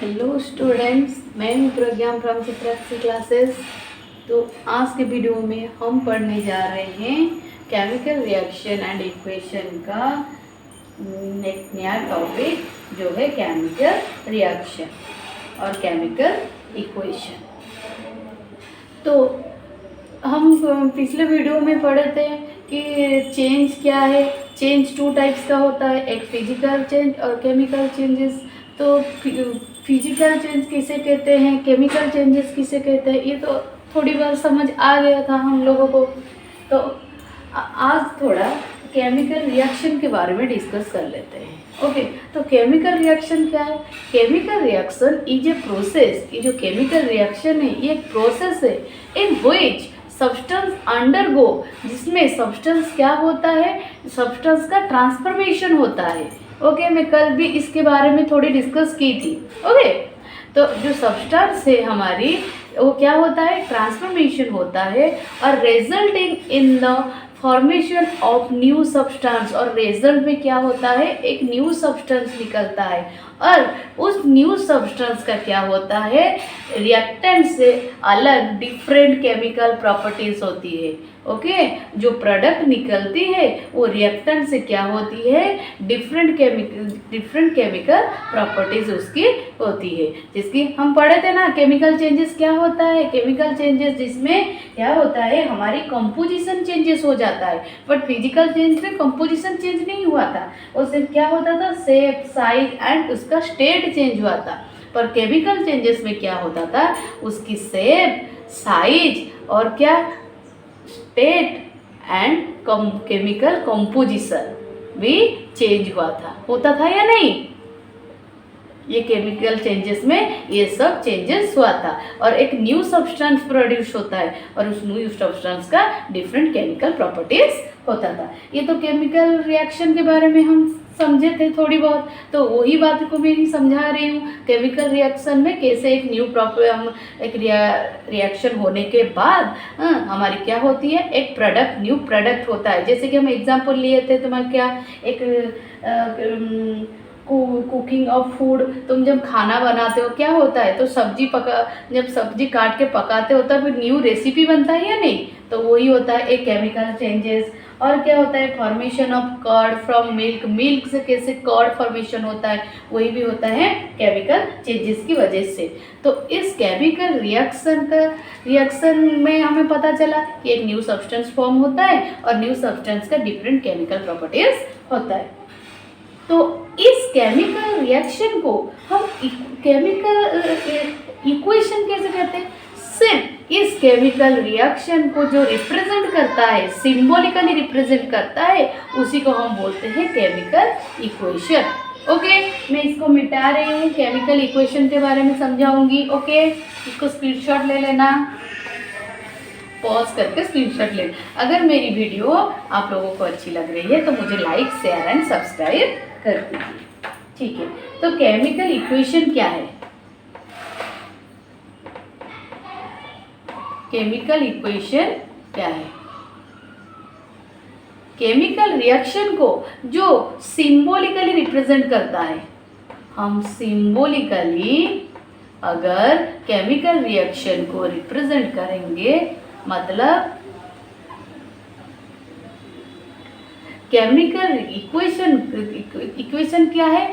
Hello students, मैं हूँ प्रज्ञा from Chitrakshi classes. तो आज के वीडियो में हम पढ़ने जा रहे हैं केमिकल रिएक्शन एंड इक्वेशन का एक नया टॉपिक जो है केमिकल रिएक्शन और केमिकल इक्वेशन। तो हम पिछले वीडियो में पढ़े थे कि चेंज क्या है। चेंज टू टाइप्स का होता है, एक फिजिकल चेंज और केमिकल चेंजेस। तो फिजिकल चेंज किसे कहते हैं, केमिकल चेंजेस किसे कहते हैं, ये तो थोड़ी बार समझ आ गया था हम लोगों को। तो आज थोड़ा केमिकल रिएक्शन के बारे में डिस्कस कर लेते हैं। ओके, तो केमिकल रिएक्शन क्या है? Chemical reaction is a process. ये जो केमिकल रिएक्शन है ये एक प्रोसेस है इन व्हिच सब्सटेंस अंडरगो, जिसमें सब्सटेंस क्या होता है, सब्सटेंस का ट्रांसफॉर्मेशन होता है। ओके, मैं कल भी इसके बारे में थोड़ी डिस्कस की थी। ओके, तो जो सब्सटेंस है हमारी वो क्या होता है, ट्रांसफॉर्मेशन होता है और resulting in the formation of new substance. और रिजल्ट में क्या होता है, एक न्यू सब्सटेंस निकलता है और उस न्यू सब्सटेंस का क्या होता है, रिएक्टेंट से अलग डिफरेंट केमिकल प्रॉपर्टीज होती है। ओके, जो प्रोडक्ट निकलती है वो रिएक्टेंट से क्या होती है, डिफरेंट केमिकल प्रॉपर्टीज उसकी होती है। जिसकी हम पढ़े थे ना, केमिकल चेंजेस क्या होता है, केमिकल चेंजेस जिसमें क्या होता है, हमारी कंपोजिशन चेंजेस हो जाता है। बट फिजिकल चेंज में कंपोजिशन चेंज नहीं हुआ था, वो सिर्फ क्या होता था, शेप, साइज एंड उसका स्टेट चेंज हुआ था। पर केमिकल चेंजेस में क्या होता था, उसकी शेप, साइज और क्या, स्टेट एंड केमिकल कंपोजिशन भी चेंज हुआ था, होता था या नहीं? ये केमिकल चेंजेस में ये सब चेंजेस हुआ था और एक न्यू सब्सटेंस प्रोड्यूस होता है और उस न्यू सब्सटेंस का डिफरेंट केमिकल प्रॉपर्टीज होता था। ये तो केमिकल रिएक्शन के बारे में हम समझे थे थोड़ी बहुत, तो वही बात को मैं समझा रही हूँ। केमिकल रिएक्शन में कैसे एक न्यू एक रिएक्शन होने के बाद हमारी क्या होती है, एक प्रोडक्ट, न्यू प्रोडक्ट होता है। जैसे कि हम एग्जांपल लिए थे, तुम्हारा क्या, एक कुकिंग ऑफ फूड, तुम जब खाना बनाते हो क्या होता है, तो जब सब्जी काट के पकाते हो तब न्यू रेसिपी बनता है या नहीं? तो वही होता है एक केमिकल चेंजेस। और क्या होता है, formation of curd from milk, milk से कैसे कर्ड फॉर्मेशन होता है, वही भी होता है केमिकल चेंजेस की वजह से। तो इस केमिकल रिएक्शन में हमें पता चला कि एक न्यू सब्सटेंस फॉर्म होता है और न्यू सब्सटेंस का डिफरेंट केमिकल प्रॉपर्टीज होता है। तो इस केमिकल रिएक्शन को हम केमिकल इक्वेशन कैसे कहते हैं? सिर्फ इस केमिकल रिएक्शन को जो रिप्रेजेंट करता है, सिंबॉलिकली रिप्रेजेंट करता है, उसी को हम बोलते हैं केमिकल इक्वेशन। ओके, मैं इसको मिटा रही हूँ, केमिकल इक्वेशन के बारे में समझाऊंगी। ओके, इसको स्क्रीनशॉट ले लेना, पॉज करके स्क्रीनशॉट ले। अगर मेरी वीडियो आप लोगों को अच्छी लग रही है तो मुझे लाइक, शेयर एंड सब्सक्राइब कर दीजिए, ठीक है? तो केमिकल इक्वेशन क्या है? केमिकल इक्वेशन क्या है? केमिकल रिएक्शन को जो सिंबॉलिकली रिप्रेजेंट करता है, हम सिंबॉलिकली अगर केमिकल रिएक्शन को रिप्रेजेंट करेंगे, मतलब केमिकल इक्वेशन क्या है,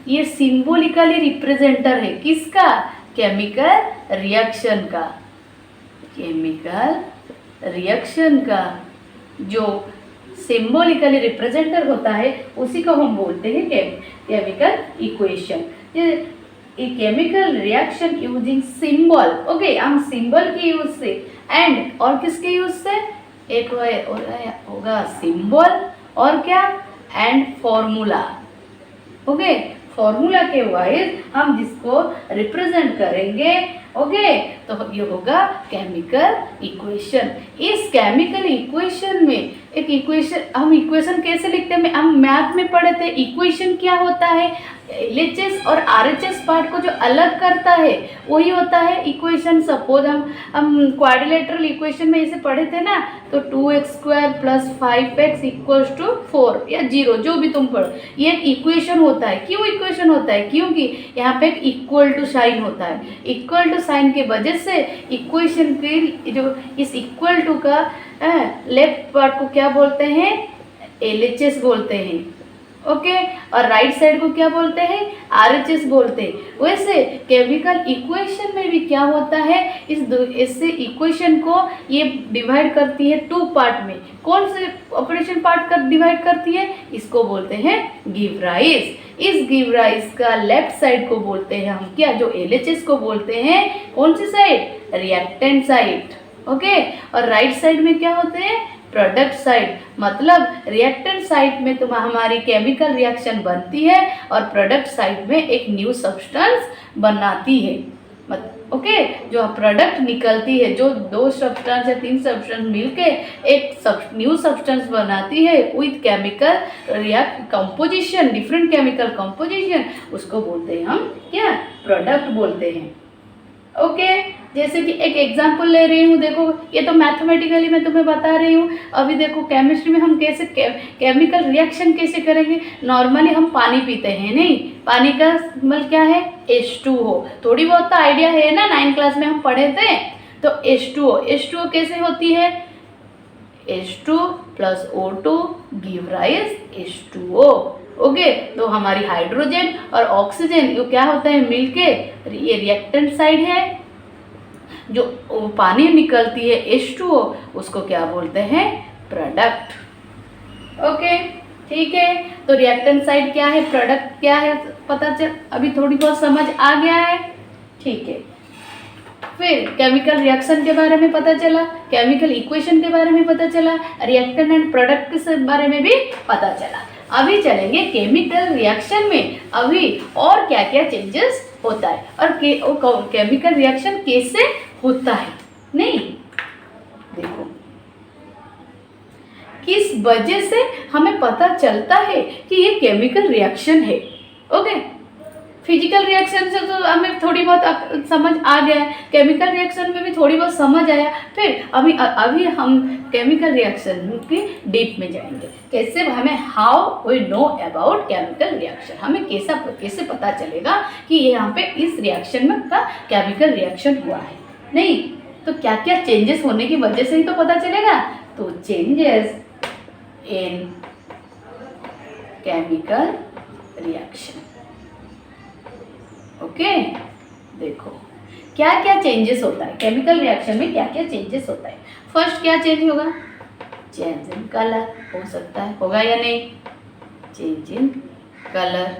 ये सिंबॉलिकली रिप्रेजेंटर है किसका, केमिकल रिएक्शन का। केमिकल रिएक्शन का जो सिंबॉलिकली रिप्रेजेंटर होता है उसी को हम बोलते हैं केमिकल इक्वेशन। ये chemical reaction using symbol. Okay, हम सिंबल के यूज से एंड और किसके यूज से, एक होगा सिंबल और क्या, एंड फॉर्मूला। ओके, फॉर्मूला के वाइज हम जिसको रिप्रेजेंट करेंगे, ओके, तो ये होगा केमिकल इक्वेशन। इस केमिकल इक्वेशन में एक इक्वेशन, हम इक्वेशन कैसे लिखते हैं, हम मैथ में पढ़े थे। इक्वेशन क्या होता है, LHS और RHS पार्ट को जो अलग करता है वही होता है इक्वेशन। सपोज हम क्वाड्रिलेटरल इक्वेशन में इसे पढ़े थे ना, तो 2x² + 5x = 4 या 0, जो भी तुम पढ़ो, ये एक इक्वेशन होता है। क्यों इक्वेशन होता है? क्योंकि यहाँ पे एक इक्वल टू साइन होता है। इक्वल टू साइन की वजह से इक्वेशन के जो इस इक्वल टू का लेफ्ट पार्ट को क्या बोलते हैं? LHS बोलते हैं। ओके, और राइट साइड को क्या बोलते हैं? RHS बोलते हैं। वैसे केमिकल इक्वेशन में भी क्या होता है, इससे इक्वेशन को ये डिवाइड करती है 2 पार्ट में। कौन से ऑपरेशन पार्ट कर डिवाइड करती है? इसको बोलते हैं गिव राइज। इस गिव राइज का लेफ्ट साइड को बोलते हैं हम क्या? जो LHS को बोलते हैं कौन सी साइड? Reactant side. ओके, और राइट साइड में क्या होते हैं? Product side. मतलब रिएक्टेंट साइड में हमारी केमिकल रिएक्शन बनती है और प्रोडक्ट साइड में एक न्यू सब्सटेंस बनाती है। ओके, जो प्रोडक्ट निकलती है, जो 2 सब्सटेंस या 3 सब्सटेंस मिलके एक न्यू सब्सटेंस बनाती है with chemical composition, different chemical composition, उसको बोलते हैं हम क्या? प्रोडक्ट बोलते हैं। ओके, जैसे कि एक एग्जांपल ले रही हूँ, देखो ये तो मैथमेटिकली मैं तुम्हें बता रही हूँ। अभी देखो केमिस्ट्री में हम कैसे केमिकल रिएक्शन कैसे करेंगे। नॉर्मली हम पानी पीते हैं, नहीं, पानी का मतलब क्या है? H2O। थोड़ी बहुत तो आइडिया है ना, 9th क्लास में हम पढ़े थे। तो H2O कैसे होती है? H2 + O2 give rise H2O। Okay, तो हमारी हाइड्रोजन और ऑक्सीजन ये क्या होता है? मिलके ये रिएक्टेंट साइड है। जो पानी निकलती है H2O, उसको क्या बोलते हैं? प्रोडक्ट। ओके, ठीक है। तो रिएक्टेंट साइड क्या है, प्रोडक्ट क्या है, पता चल, अभी थोड़ी बहुत समझ आ गया है। ठीक है, फिर केमिकल रिएक्शन के बारे में पता चला, केमिकल इक्वेशन के बारे में पता चला, रिएक्टेंट एंड प्रोडक्ट के बारे में भी पता चला। अभी चलेंगे केमिकल रिएक्शन में अभी और क्या क्या चेंजेस होता है और केमिकल रिएक्शन कैसे होता है। नहीं, देखो किस वजह से हमें पता चलता है कि ये केमिकल रिएक्शन है। ओके, फिजिकल रिएक्शन से तो हमें थोड़ी बहुत समझ आ गया है, केमिकल रिएक्शन में भी थोड़ी बहुत समझ आया। फिर अभी हम केमिकल रिएक्शन के डीप में जाएंगे। कैसे हमें how we know about chemical reaction, हमें कैसे पता चलेगा कि यहाँ पे इस रिएक्शन में का केमिकल रिएक्शन हुआ है। नहीं तो क्या क्या चेंजेस होने की वजह से ही तो पता चलेगा। तो changes in chemical reaction. Okay, देखो क्या क्या चेंजेस होता है केमिकल रिएक्शन में, क्या क्या चेंजेस होता है। फर्स्ट क्या चेंज होगा? चेंज इन कलर हो सकता है, होगा या नहीं? Change in colour.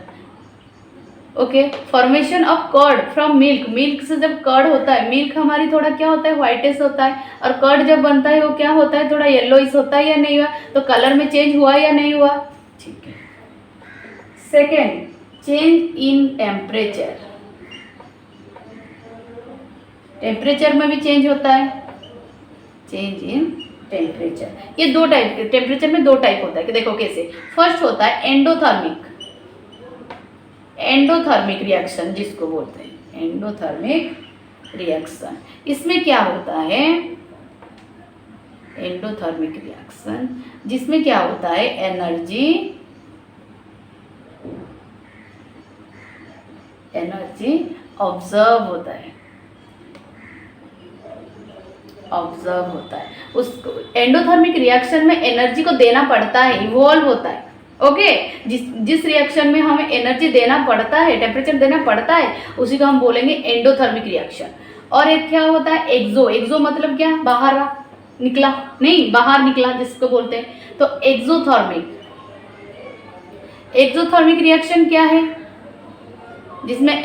Okay, formation of curd from milk. Milk से जब कर्ड होता है, मिल्क हमारी थोड़ा क्या होता है? व्हाइटिश होता है, और कर्ड जब बनता है वो क्या होता है? थोड़ा येलोइश होता है या नहीं हुआ? तो कलर में चेंज हुआ या नहीं हुआ? ठीक है। Second, change in temperature. Temperature में भी चेंज होता है, चेंज इन टेम्परेचर। ये 2 टाइप के टेम्परेचर में 2 टाइप होता है कि देखो कैसे। फर्स्ट होता है एंडोथर्मिक, एंडोथर्मिक रिएक्शन जिसको बोलते हैं एंडोथर्मिक रिएक्शन। इसमें क्या होता है? एंडोथर्मिक रिएक्शन जिसमें क्या होता है? एनर्जी ऑब्जर्व होता है, ऑब्जर्व होता है। उसको एंडोथर्मिक रिएक्शन में एनर्जी को देना पड़ता है, इवॉल्व होता है। ओके, जिस रिएक्शन में हमें एनर्जी देना पड़ता है, टेम्परेचर देना पड़ता है, उसी को हम बोलेंगे एंडोथर्मिक रिएक्शन। और एक क्या होता है? एक्सो। एक्सो मतलब क्या? बाहर निकला, नहीं बाहर निकला जिसको बोलते हैं। तो एक्सोथर्मिक, एक्सोथर्मिक रिएक्शन क्या है? जिसमें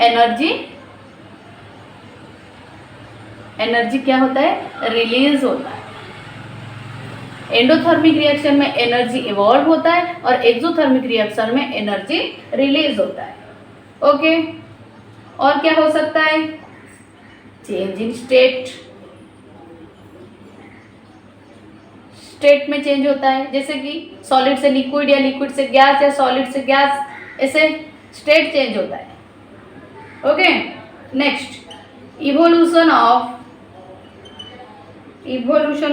एनर्जी क्या होता है? रिलीज होता है। एंडोथर्मिक रिएक्शन में एनर्जी इवॉल्व होता है और एक्सोथर्मिक रिएक्शन में एनर्जी रिलीज होता है। ओके, और क्या हो सकता है? Change in state. स्टेट में चेंज होता है, जैसे कि सॉलिड से लिक्विड या लिक्विड से गैस या सॉलिड से गैस, ऐसे स्टेट चेंज होता है। Okay, next evolution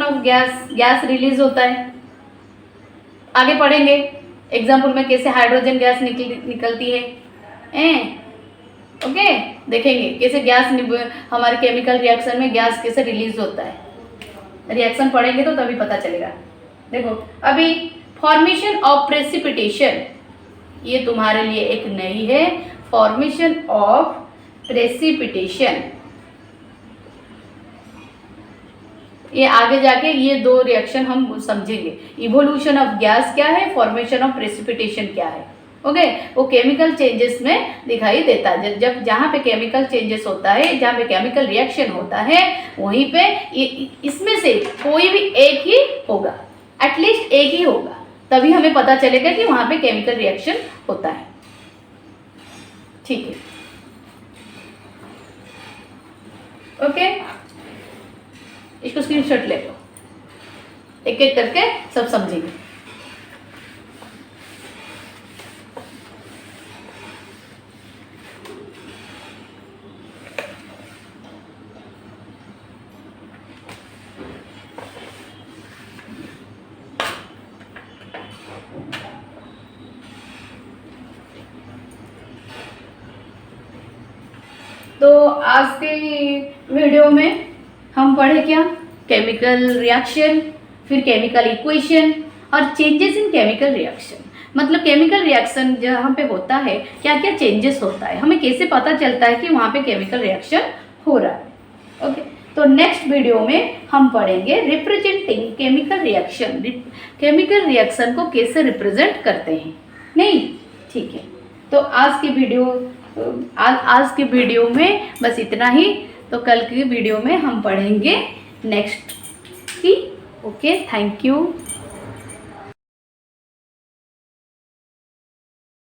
of gas release होता है, आगे पढ़ेंगे एग्जाम्पल में कैसे हाइड्रोजन गैस निकलती है। ओके, देखेंगे कैसे गैस हमारे केमिकल रिएक्शन में गैस कैसे रिलीज होता है। रिएक्शन पढ़ेंगे तो तभी पता चलेगा। देखो अभी फॉर्मेशन ऑफ प्रेसिपिटेशन, ये तुम्हारे लिए एक नई है, फॉर्मेशन ऑफ प्रेसिपिटेशन। ये आगे जाके ये दो रिएक्शन हम समझेंगे। इवोल्यूशन ऑफ गैस क्या है, फॉर्मेशन ऑफ प्रेसिपिटेशन क्या है। ओके, वो केमिकल चेंजेस में दिखाई देता है। जब जहाँ पे केमिकल चेंजेस होता है, जहाँ पे केमिकल रिएक्शन होता है, वहीं पे इसमें से कोई भी एक ही होगा, एटलीस्ट एक ही होगा, तभी हमें पता चलेगा कि वहाँ पे केमिकल रिएक्शन होता है। ठीक है, ओके, इसको स्क्रीनशॉट ले लो, एक एक करके सब समझेंगे। तो आज के वीडियो में हम पढ़े क्या, केमिकल रिएक्शन, फिर केमिकल इक्वेशन और चेंजेस इन केमिकल रिएक्शन। मतलब केमिकल रिएक्शन जहाँ पे होता है क्या क्या चेंजेस होता है, हमें कैसे पता चलता है कि वहाँ पे केमिकल रिएक्शन हो रहा है। ओके, तो नेक्स्ट वीडियो में हम पढ़ेंगे representing chemical reaction, chemical reaction को कैसे रिप्रेजेंट करते हैं। नहीं, ठीक है, तो आज के वीडियो में बस इतना ही। तो कल की वीडियो में हम पढ़ेंगे नेक्स्ट की। Okay, thank you.